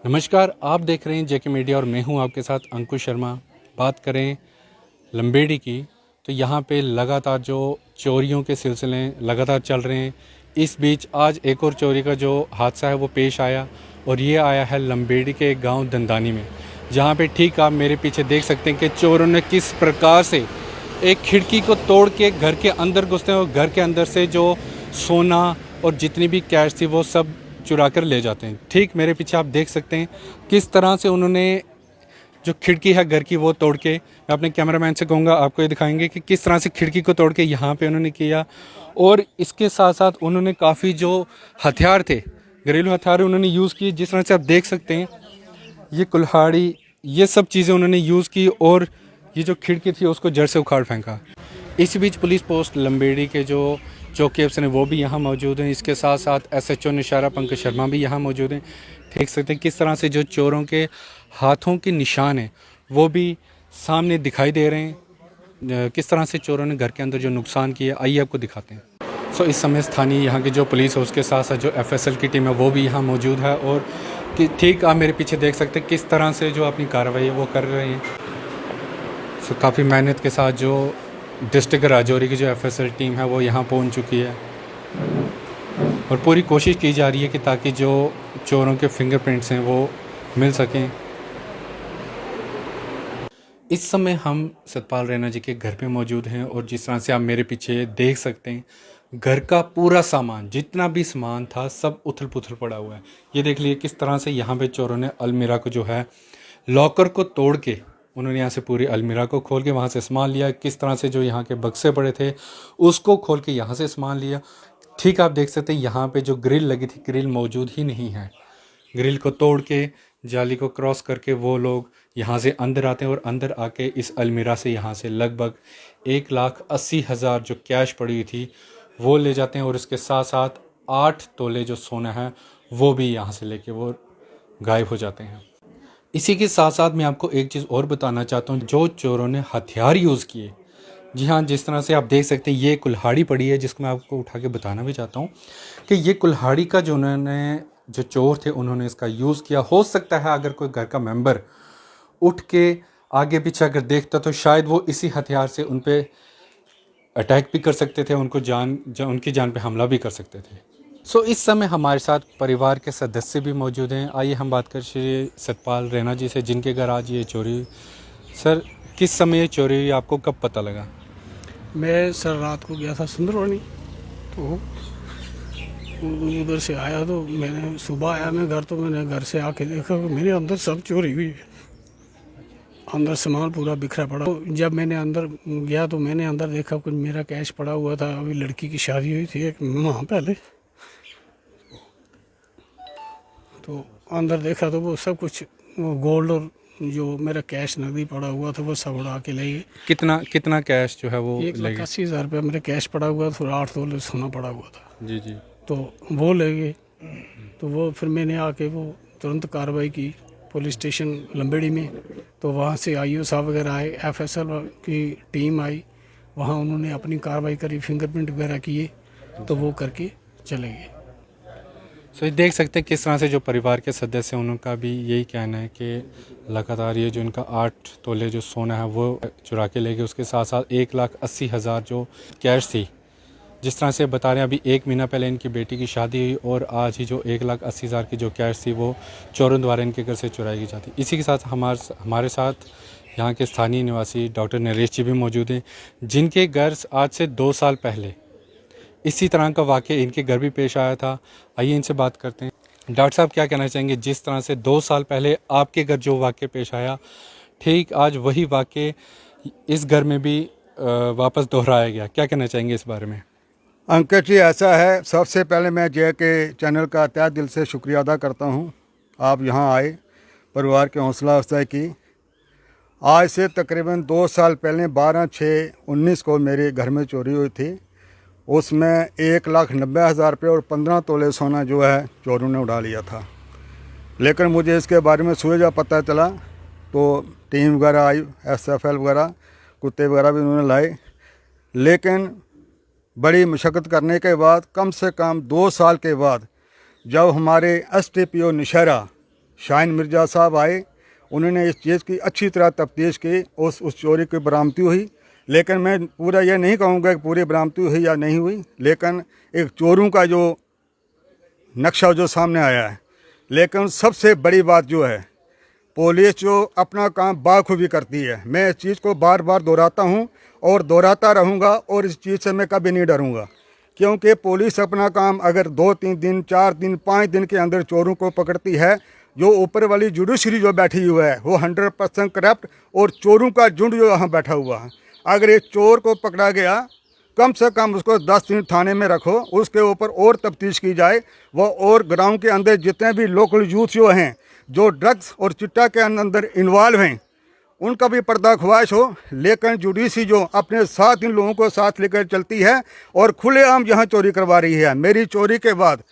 नमस्कार, आप देख रहे हैं जेके मीडिया और मैं हूं आपके साथ अंकुश शर्मा। बात करें लंबेड़ी की तो यहां पे लगातार जो चोरियों के सिलसिले लगातार चल रहे हैं। इस बीच आज एक और चोरी का जो हादसा है वो पेश आया और ये आया है लंबेड़ी के गांव दंदानी में, जहां पे ठीक आप मेरे पीछे देख सकते हैं कि चोरों ने किस प्रकार से एक खिड़की को तोड़ के घर के अंदर घुसते हैं और घर के अंदर से जो सोना और जितनी भी कैश थी वो सब चुरा कर ले जाते हैं। ठीक मेरे पीछे आप देख सकते हैं किस तरह से उन्होंने जो खिड़की है घर की वो तोड़ के, मैं अपने कैमरामैन से कहूँगा आपको ये दिखाएंगे कि किस तरह से खिड़की को तोड़ के यहाँ पे उन्होंने किया। और इसके साथ साथ उन्होंने काफ़ी जो हथियार थे, घरेलू हथियार उन्होंने यूज़ किए। जिस तरह से आप देख सकते हैं ये कुल्हाड़ी, ये सब चीज़ें उन्होंने यूज़ की और ये जो खिड़की थी उसको जड़ से उखाड़ फेंका। इसी बीच पुलिस पोस्ट लंबेड़ी के जो चौकी अफसर हैं वो भी यहाँ मौजूद हैं। इसके साथ साथ एसएचओ निशारा पंकज शर्मा भी यहाँ मौजूद हैं। देख सकते हैं किस तरह से जो चोरों के हाथों के निशान हैं वो भी सामने दिखाई दे रहे हैं। किस तरह से चोरों ने घर के अंदर जो नुकसान किया, आइए आपको दिखाते हैं। सो इस समय स्थानीय यहाँ की जो पुलिस है उसके साथ साथ जो एफएसएल की टीम है वो भी यहाँ मौजूद है और ठीक आप मेरे पीछे देख सकते हैं किस तरह से जो अपनी कार्रवाई है वो कर रहे हैं। सो काफ़ी मेहनत के साथ जो डिस्ट्रिक्ट राजौरी की जो एफएसएल टीम है वो यहाँ पहुँच चुकी है और पूरी कोशिश की जा रही है कि ताकि जो चोरों के फिंगरप्रिंट्स हैं वो मिल सकें। इस समय हम सतपाल रैना जी के घर पे मौजूद हैं और जिस तरह से आप मेरे पीछे देख सकते हैं घर का पूरा सामान, जितना भी सामान था सब उथल पुथल पड़ा हुआ है। ये देख लिए किस तरह से यहाँ पे चोरों ने अलमीरा को जो है लॉकर को तोड़ के उन्होंने यहाँ से पूरी अलमीरा को खोल के वहाँ से सामान लिया। किस तरह से जो यहाँ के बक्से पड़े थे उसको खोल के यहाँ से सामान लिया। ठीक आप देख सकते हैं यहाँ पे जो ग्रिल लगी थी, ग्रिल मौजूद ही नहीं है। ग्रिल को तोड़ के जाली को क्रॉस करके वो लोग यहाँ से अंदर आते हैं और अंदर आके इस अलमीरा से यहाँ से लगभग 1,80,000 जो कैश पड़ी हुई थी वो ले जाते हैं और इसके साथ साथ 8 तोले जो सोना है वो भी यहाँ से लेके वो गायब हो जाते हैं। इसी के साथ साथ मैं आपको एक चीज़ और बताना चाहता हूँ, जो चोरों ने हथियार यूज़ किए, जी हाँ, जिस तरह से आप देख सकते हैं ये कुल्हाड़ी पड़ी है जिसको मैं आपको उठा के बताना भी चाहता हूँ कि ये कुल्हाड़ी का जो उन्होंने जो चोर थे उन्होंने इसका यूज़ किया। हो सकता है अगर कोई घर का मेंबर उठ के आगे पीछे अगर देखता तो शायद वो इसी हथियार से उन पर अटैक भी कर सकते थे, उनकी जान पे हमला भी कर सकते थे। सो इस समय हमारे साथ परिवार के सदस्य भी मौजूद हैं। आइए हम बात करें श्री सतपाल रैना जी से, जिनके घर आज ये चोरी हुई। सर, किस समय ये चोरी हुई, आपको कब पता लगा? मैं सर रात को गया था सुंदरवानी, तो उधर से आया तो मैंने सुबह आया मैं घर, तो मैंने घर से आके देखा कि मेरे अंदर सब चोरी हुई है। अंदर सामान पूरा बिखरा पड़ा। तो जब मैंने अंदर गया तो मैंने अंदर देखा कुछ मेरा कैश पड़ा हुआ था। अभी लड़की की शादी हुई थी एक माह पहले, तो अंदर देखा तो वो सब कुछ, वो गोल्ड और जो मेरा कैश नकदी पड़ा हुआ था वो सब उड़ा के ले गए। कितना कैश जो है वो 1,80,000 रुपया मेरा कैश पड़ा हुआ था और 8 तोले सोना पड़ा हुआ था। जी जी। तो वो ले गए। तो वो फिर मैंने आके वो तुरंत कार्रवाई की पुलिस स्टेशन लंबेड़ी में। तो वहाँ से आईओ साहब वगैरह आए, एफएसएल की टीम आई, वहाँ उन्होंने अपनी कार्रवाई करी, फिंगरप्रिंट वगैरह किए, तो वो करके चले गए। सो ये देख सकते हैं किस तरह से जो परिवार के सदस्य हैं उनका भी यही कहना है कि लगातार ये जो इनका 8 तोले जो सोना है वो चुरा के ले गए। उसके साथ साथ 1,80,000 जो कैश थी, जिस तरह से बता रहे हैं अभी 1 महीना पहले इनकी बेटी की शादी हुई और आज ही जो 1,80,000 की जो कैश थी वो चोरों द्वारा इनके घर से चुराई जाती। इसी के साथ हमारे साथ यहाँ के स्थानीय निवासी डॉक्टर नरेश जी भी मौजूद हैं, जिनके घर आज से 2 साल पहले इसी तरह का वाक़या इनके घर भी पेश आया था। आइए इनसे बात करते हैं। डॉक्टर साहब, क्या कहना चाहेंगे, जिस तरह से 2 साल पहले आपके घर जो वाक़या पेश आया, ठीक आज वही वाक़या इस घर में भी वापस दोहराया गया, क्या कहना चाहेंगे इस बारे में? अंकित जी, ऐसा है, सबसे पहले मैं जे के चैनल का तहे दिल से शुक्रिया अदा करता हूं। आप यहां आए, परिवार की हौसला अफजाई की। आज से तकरीबन 2 साल पहले 12/6/19 को मेरे घर में चोरी हुई थी। उसमें 1,90,000 रुपये और 15 तोले सोना जो है चोरों ने उड़ा लिया था। लेकिन मुझे इसके बारे में सुबह जब पता चला तो टीम वगैरह आई, SFL वगैरह, कुत्ते वगैरह भी उन्होंने लाए। लेकिन बड़ी मशक्क़त करने के बाद, कम से कम 2 साल के बाद, जब हमारे STPO निशारा शाहीन मिर्ज़ा साहब आए, उन्होंने इस चीज़ की अच्छी तरह तफ्तीश की, उस चोरी की बरामदी हुई। लेकिन मैं पूरा ये नहीं कहूँगा कि पूरी बरामदी हुई या नहीं हुई, लेकिन एक चोरों का जो नक्शा जो सामने आया है। लेकिन सबसे बड़ी बात जो है, पुलिस जो अपना काम बाखूबी करती है। मैं इस चीज़ को बार बार दोहराता हूँ और दोहराता रहूँगा, और इस चीज़ से मैं कभी नहीं डरूँगा, क्योंकि पुलिस अपना काम अगर 2-3 दिन, 4 दिन, 5 दिन के अंदर चोरों को पकड़ती है, जो ऊपर वाली जुडिशरी जो बैठी हुई है वो 100% करप्ट और चोरों का झुंड जो यहाँ बैठा हुआ है। अगर एक चोर को पकड़ा गया, कम से कम उसको 10 दिन थाने में रखो, उसके ऊपर और तफ्तीश की जाए, वो और गाँव के अंदर जितने भी लोकल यूथ जो हैं जो ड्रग्स और चिट्टा के अंदर इन्वॉल्व हैं, उनका भी पर्दाख्वाश हो। लेकिन जुडिशरी जो अपने साथ इन लोगों को साथ लेकर चलती है और खुलेआम यहाँ चोरी करवा रही है। मेरी चोरी के बाद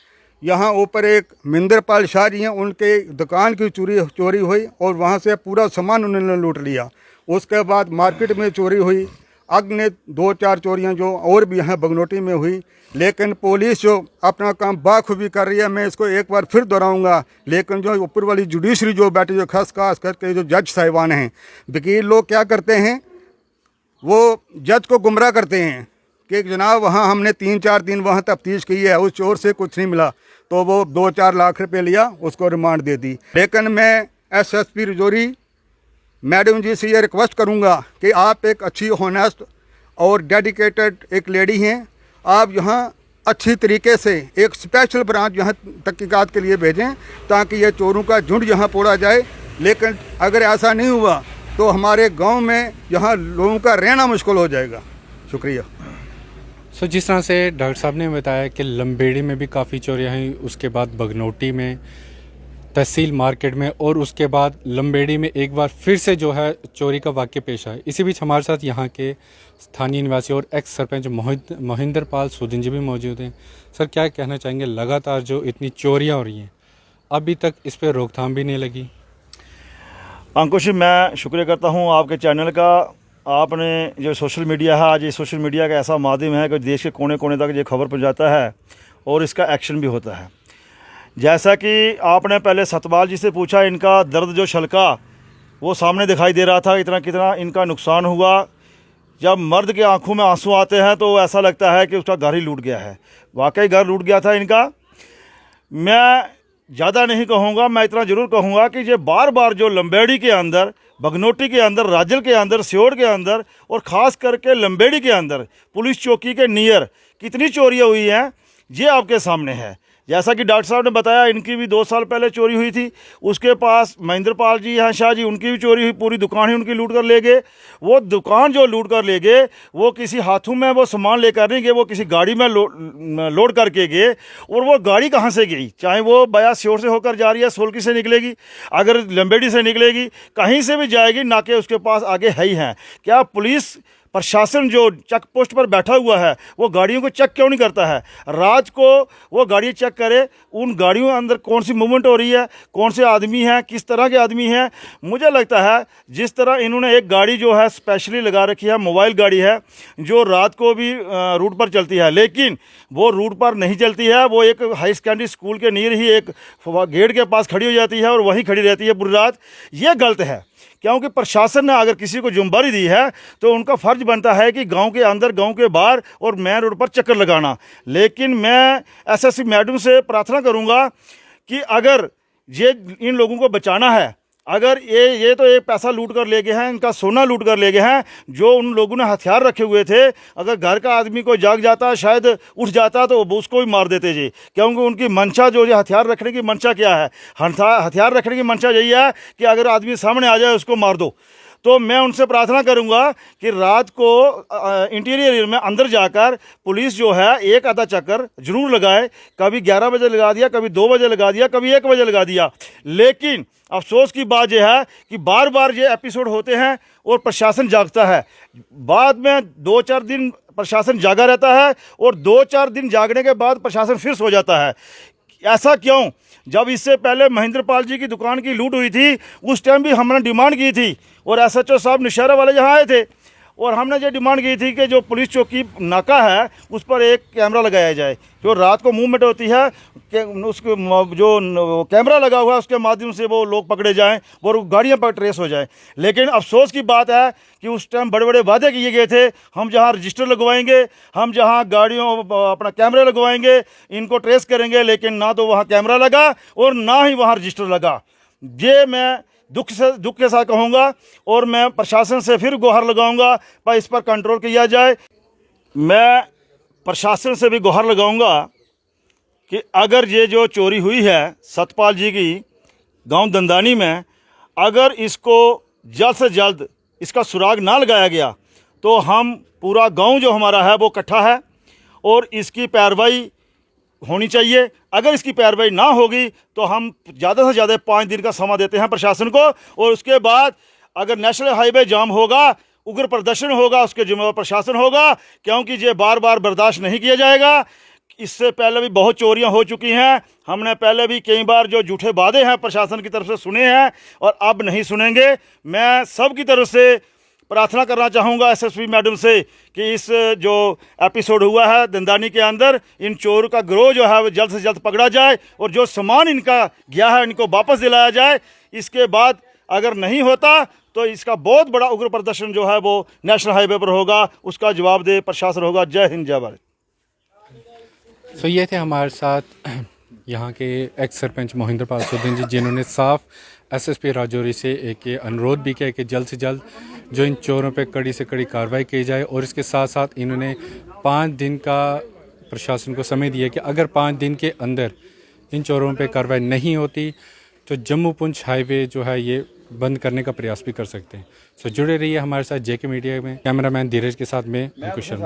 यहाँ ऊपर एक मिंदरपाल शाह जी हैं, उनके दुकान की चोरी हुई और वहाँ से पूरा सामान उन्होंने लूट लिया। उसके बाद मार्केट में चोरी हुई, अग्नि 2-4 चोरियाँ जो और भी यहाँ बगनोटी में हुई। लेकिन पुलिस जो अपना काम बाखूबी कर रही है, मैं इसको एक बार फिर दोहराऊंगा। लेकिन जो ऊपर वाली जुडिशरी जो बैठी, जो खास करके जो जज साहिबान हैं, वकील लोग क्या करते हैं, वो जज को गुमराह करते हैं कि जनाब वहाँ हमने 3-4 दिन वहाँ तफ्तीश की है, उस चोर से कुछ नहीं मिला, तो वो 2-4 लाख रुपए लिया, उसको रिमांड दे दी। लेकिन मैं SSP रजौरी मैडम जी से ये रिक्वेस्ट करूँगा कि आप एक अच्छी होनेस्ट और डेडिकेटेड एक लेडी हैं, आप यहाँ अच्छी तरीके से एक स्पेशल ब्रांच यहाँ तहकीकात के लिए भेजें, ताकि ये चोरों का झुंड यहाँ पोड़ा जाए। लेकिन अगर ऐसा नहीं हुआ तो हमारे गांव में यहाँ लोगों का रहना मुश्किल हो जाएगा। शुक्रिया। सो जिस तरह से डॉक्टर साहब ने बताया कि लंबेड़ी में भी काफ़ी चोरियाँ हुई, उसके बाद बगनोटी में, तहसील मार्केट में, और उसके बाद लंबेड़ी में एक बार फिर से जो है चोरी का वाक़या पेश आया। इसी बीच हमारे साथ यहाँ के स्थानीय निवासी और एक्स सरपंच मोहिंदर पाल सुदिन जी भी मौजूद हैं। सर, क्या कहना चाहेंगे, लगातार जो इतनी चोरियाँ हो रही हैं, अभी तक इस पर रोकथाम भी नहीं लगी? अंकुश, मैं शुक्रिया करता हूँ आपके चैनल का। आपने जो सोशल मीडिया है, आज ये सोशल मीडिया का ऐसा माध्यम है कि देश के कोने कोने तक ये खबर पहुँचाता है और इसका एक्शन भी होता है। जैसा कि आपने पहले सतपाल जी से पूछा, इनका दर्द जो छलका वो सामने दिखाई दे रहा था, इतना कितना इनका नुकसान हुआ। जब मर्द के आंखों में आंसू आते हैं तो ऐसा लगता है कि उसका घर ही लूट गया है। वाकई घर लूट गया था इनका। मैं ज़्यादा नहीं कहूँगा, मैं इतना ज़रूर कहूँगा कि ये बार बार जो लंबेड़ी के अंदर, बगनोटी के अंदर, राजल के अंदर, सियोड़ के अंदर और ख़ास करके लंबेड़ी के अंदर पुलिस चौकी के नियर कितनी चोरियाँ हुई हैं, ये आपके सामने है। जैसा कि डॉक्टर साहब ने बताया, इनकी भी 2 साल पहले चोरी हुई थी। उसके पास महेंद्र पाल जी हैं, शाह जी, उनकी भी चोरी हुई, पूरी दुकान ही उनकी लूट कर ले गए। वो दुकान जो लूट कर ले गए, वो किसी हाथों में वो सामान लेकर नहीं गए, वो किसी गाड़ी में लोड करके गए। और वो गाड़ी कहाँ से गई, चाहे वो बया सियोर से होकर जा रही है, सोलकी से निकलेगी, अगर लंबेड़ी से निकलेगी, कहीं से भी जाएगी, नाके उसके पास आगे है ही हैं। क्या पुलिस प्रशासन जो चेक पोस्ट पर बैठा हुआ है वो गाड़ियों को चेक क्यों नहीं करता है? रात को वो गाड़ी चेक करे, उन गाड़ियों के अंदर कौन सी मूवमेंट हो रही है, कौन से आदमी हैं, किस तरह के आदमी हैं। मुझे लगता है जिस तरह इन्होंने एक गाड़ी जो है स्पेशली लगा रखी है, मोबाइल गाड़ी है, जो रात को भी रूट पर चलती है, लेकिन वो रूट पर नहीं चलती है, वो एक हाई सेकेंडरी स्कूल के नियर ही एक गेट के पास खड़ी हो जाती है और वहीं खड़ी रहती है पूरी रात। ये गलत है, क्योंकि प्रशासन ने अगर किसी को जिम्मेदारी दी है तो उनका फ़र्ज बनता है कि गांव के अंदर, गांव के बाहर और मेन रोड पर चक्कर लगाना। लेकिन मैं SSP मैडम से प्रार्थना करूंगा कि अगर ये इन लोगों को बचाना है, अगर ये तो एक पैसा लूट कर ले गए हैं, इनका सोना लूट कर ले गए हैं, जो उन लोगों ने हथियार रखे हुए थे, अगर घर का आदमी को जाग जाता, शायद उठ जाता, तो उसको भी मार देते जी। क्योंकि उनकी मंशा जो है, हथियार रखने की मंशा क्या है, हथियार रखने की मंशा यही है कि अगर आदमी सामने आ जाए उसको मार दो। तो मैं उनसे प्रार्थना करूंगा कि रात को इंटीरियर एरिया में अंदर जाकर पुलिस जो है एक आधा चक्कर जरूर लगाए। कभी 11 बजे लगा दिया, कभी 2 बजे लगा दिया, कभी 1 बजे लगा दिया। लेकिन अफसोस की बात यह है कि बार बार ये एपिसोड होते हैं और प्रशासन जागता है। बाद में 2-4 दिन प्रशासन जागा रहता है और 2-4 दिन जागने के बाद प्रशासन फिर सो जाता है। ऐसा क्यों? जब इससे पहले महेंद्र पाल जी की दुकान की लूट हुई थी, उस टाइम भी हमने डिमांड की थी और SHO साहब नौशहरा वाले यहाँ आए थे और हमने ये डिमांड की थी कि जो पुलिस चौकी नाका है उस पर एक कैमरा लगाया जाए, जो रात को मूवमेंट होती है उसको जो कैमरा लगा हुआ है उसके माध्यम से वो लोग पकड़े जाएं और गाड़ियां पर ट्रेस हो जाएं। लेकिन अफसोस की बात है कि उस टाइम बड़े बड़े वादे किए गए थे, हम जहां रजिस्टर लगवाएंगे, हम जहां गाड़ियों अपना कैमरे लगवाएंगे, इनको ट्रेस करेंगे, लेकिन ना तो वहां कैमरा लगा और ना ही वहां रजिस्टर लगा। ये मैं दुख के साथ कहूँगा और मैं प्रशासन से फिर गुहार लगाऊंगा भाई इस पर कंट्रोल किया जाए। मैं प्रशासन से भी गुहार लगाऊंगा कि अगर ये जो चोरी हुई है सतपाल जी की गांव दंदानी में, अगर इसको जल्द से जल्द इसका सुराग ना लगाया गया तो हम पूरा गांव जो हमारा है वो इकट्ठा है और इसकी कार्रवाई होनी चाहिए। अगर इसकी कार्रवाई ना होगी तो हम ज़्यादा से ज़्यादा 5 दिन का समय देते हैं प्रशासन को, और उसके बाद अगर नेशनल हाईवे जाम होगा, उग्र प्रदर्शन होगा, उसके जिम्मेदार प्रशासन होगा, क्योंकि ये बार बार बर्दाश्त नहीं किया जाएगा। इससे पहले भी बहुत चोरियां हो चुकी हैं, हमने पहले भी कई बार जो झूठे वादे हैं प्रशासन की तरफ से सुने हैं और अब नहीं सुनेंगे। मैं सब की तरफ से प्रार्थना करना चाहूँगा एसएसपी मैडम से कि इस जो एपिसोड हुआ है दंदानी के अंदर, इन चोर का गिरोह जो है वो जल्द से जल्द पकड़ा जाए और जो सामान इनका गया है इनको वापस दिलाया जाए। इसके बाद अगर नहीं होता तो इसका बहुत बड़ा उग्र प्रदर्शन जो है वो नेशनल हाईवे पर होगा, उसका जवाबदेह प्रशासन होगा। जय हिंद जय भारत। तो ये थे हमारे साथ यहाँ के एक्स सरपंच मोहिंद्र पाल सुदीन जी, जिन्होंने साफ एसएसपी राजौरी से एक ये अनुरोध भी किया कि जल्द से जल्द जो इन चोरों पे कड़ी से कड़ी कार्रवाई की जाए, और इसके साथ साथ इन्होंने 5 दिन का प्रशासन को समय दिया कि अगर 5 दिन के अंदर इन चोरों पे कार्रवाई नहीं होती तो जम्मू पुंछ हाईवे जो है ये बंद करने का प्रयास भी कर सकते हैं। सो जुड़े रहिए हमारे साथ जेके मीडिया में। कैमरामैन धीरज के साथ मैं अंकुश शर्मा।